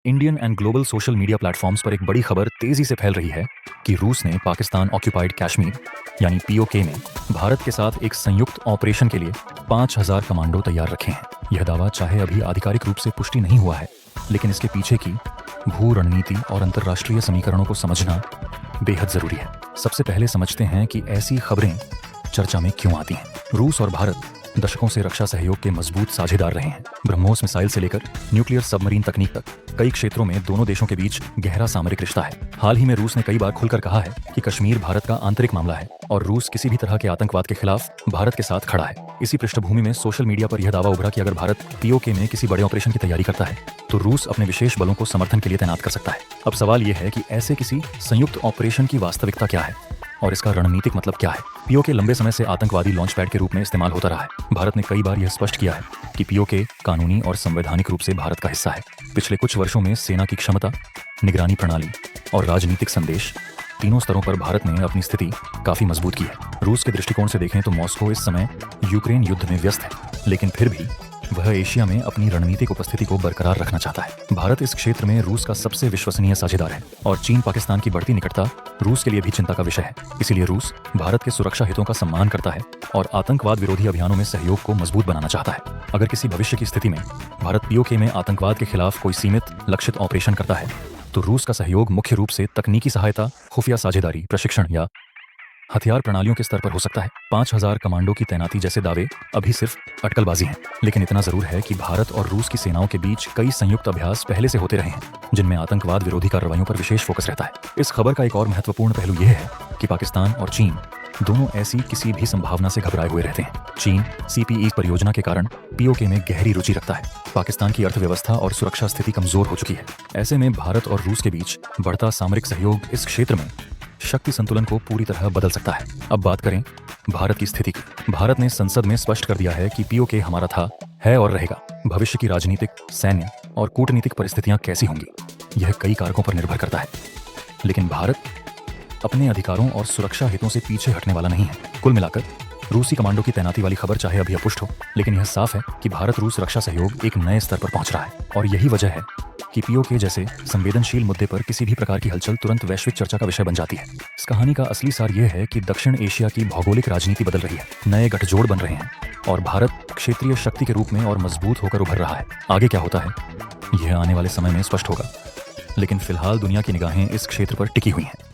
Indian and global social media platforms पर एक बड़ी खबर तेजी से फैल रही है कि रूस ने पाकिस्तान ऑक्यूपाइड कश्मीर यानी पीओके में भारत के साथ एक संयुक्त ऑपरेशन के लिए 5000 कमांडो तैयार रखे हैं। यह दावा चाहे अभी आधिकारिक रूप से पुष्टि नहीं हुआ है, लेकिन इसके पीछे की भू रणनीति और अंतर्राष्ट्रीय समीकरणों को समझना बेहद जरूरी है। सबसे पहले समझते हैं कि ऐसी खबरें चर्चा में क्यों आती हैं। रूस और भारत दशकों से रक्षा सहयोग के मजबूत साझेदार रहे हैं। ब्रह्मोस मिसाइल से लेकर न्यूक्लियर सबमरीन तकनीक तक कई क्षेत्रों में दोनों देशों के बीच गहरा सामरिक रिश्ता है। हाल ही में रूस ने कई बार खुलकर कहा है कि कश्मीर भारत का आंतरिक मामला है और रूस किसी भी तरह के आतंकवाद के खिलाफ भारत के साथ खड़ा है। इसी पृष्ठभूमि में सोशल मीडिया पर यह दावा उभरा कि अगर भारत पीओके में किसी बड़े ऑपरेशन की तैयारी करता है तो रूस अपने विशेष बलों को समर्थन के लिए तैनात कर सकता है। अब सवाल यह है कि ऐसे किसी संयुक्त ऑपरेशन की वास्तविकता क्या है और इसका रणनीतिक मतलब क्या है। पीओके लंबे समय से आतंकवादी लॉन्च पैड के रूप में इस्तेमाल होता रहा है। भारत ने कई बार यह स्पष्ट किया है कि पीओके कानूनी और संवैधानिक रूप से भारत का हिस्सा है। पिछले कुछ वर्षों में सेना की क्षमता, निगरानी प्रणाली और राजनीतिक संदेश तीनों स्तरों पर भारत ने अपनी स्थिति काफी मजबूत की है। रूस के दृष्टिकोण से देखें तो मॉस्को इस समय यूक्रेन युद्ध में व्यस्त है, लेकिन फिर भी वह एशिया में अपनी रणनीतिक उपस्थिति को बरकरार रखना चाहता है। भारत इस क्षेत्र में रूस का सबसे विश्वसनीय साझेदार है और चीन पाकिस्तान की बढ़ती निकटता रूस के लिए भी चिंता का विषय है। इसीलिए रूस भारत के सुरक्षा हितों का सम्मान करता है और आतंकवाद विरोधी अभियानों में सहयोग को मजबूत बनाना चाहता है। अगर किसी भविष्य की स्थिति में भारत पीओके में आतंकवाद के खिलाफ कोई सीमित लक्षित ऑपरेशन करता है तो रूस का सहयोग मुख्य रूप से तकनीकी सहायता, खुफिया साझेदारी, प्रशिक्षण या हथियार प्रणालियों के स्तर पर हो सकता है। 5000 कमांडो की तैनाती जैसे दावे अभी सिर्फ अटकलबाजी हैं, लेकिन इतना जरूर है कि भारत और रूस की सेनाओं के बीच कई संयुक्त अभ्यास पहले से होते रहे हैं, जिनमें आतंकवाद विरोधी कार्रवाइयों पर विशेष फोकस रहता है। इस खबर का एक और महत्वपूर्ण पहलू यह है कि पाकिस्तान और चीन दोनों ऐसी किसी भी संभावना से घबराए हुए रहते हैं। चीन सीपीई परियोजना के कारण पीओके में गहरी रुचि रखता है। पाकिस्तान की अर्थव्यवस्था और सुरक्षा स्थिति कमजोर हो चुकी है। ऐसे में भारत और रूस के बीच बढ़ता सामरिक सहयोग इस क्षेत्र में शक्ति संतुलन को पूरी तरह बदल सकता है। अब बात करें भारत की स्थिति की। भारत ने संसद में स्पष्ट कर दिया है कि पीओके हमारा था, है और रहेगा। भविष्य की राजनीतिक, सैन्य और कूटनीतिक परिस्थितियां कैसी होंगी, यह कई कारकों पर निर्भर करता है, लेकिन भारत अपने अधिकारों और सुरक्षा हितों से पीछे हटने वाला नहीं है। कुल मिलाकर रूसी कमांडो की तैनाती वाली खबर चाहे अभी अपुष्ट हो, लेकिन यह साफ है कि भारत रूस रक्षा सहयोग एक नए स्तर पर पहुंच रहा है और यही वजह है कि पीओके जैसे संवेदनशील मुद्दे पर किसी भी प्रकार की हलचल तुरंत वैश्विक चर्चा का विषय बन जाती है। इस कहानी का असली सार यह है कि दक्षिण एशिया की भौगोलिक राजनीति बदल रही है, नए गठजोड़ बन रहे हैं और भारत क्षेत्रीय शक्ति के रूप में और मजबूत होकर उभर रहा है। आगे क्या होता है यह आने वाले समय में स्पष्ट होगा, लेकिन फिलहाल दुनिया की निगाहें इस क्षेत्र पर टिकी हुई हैं।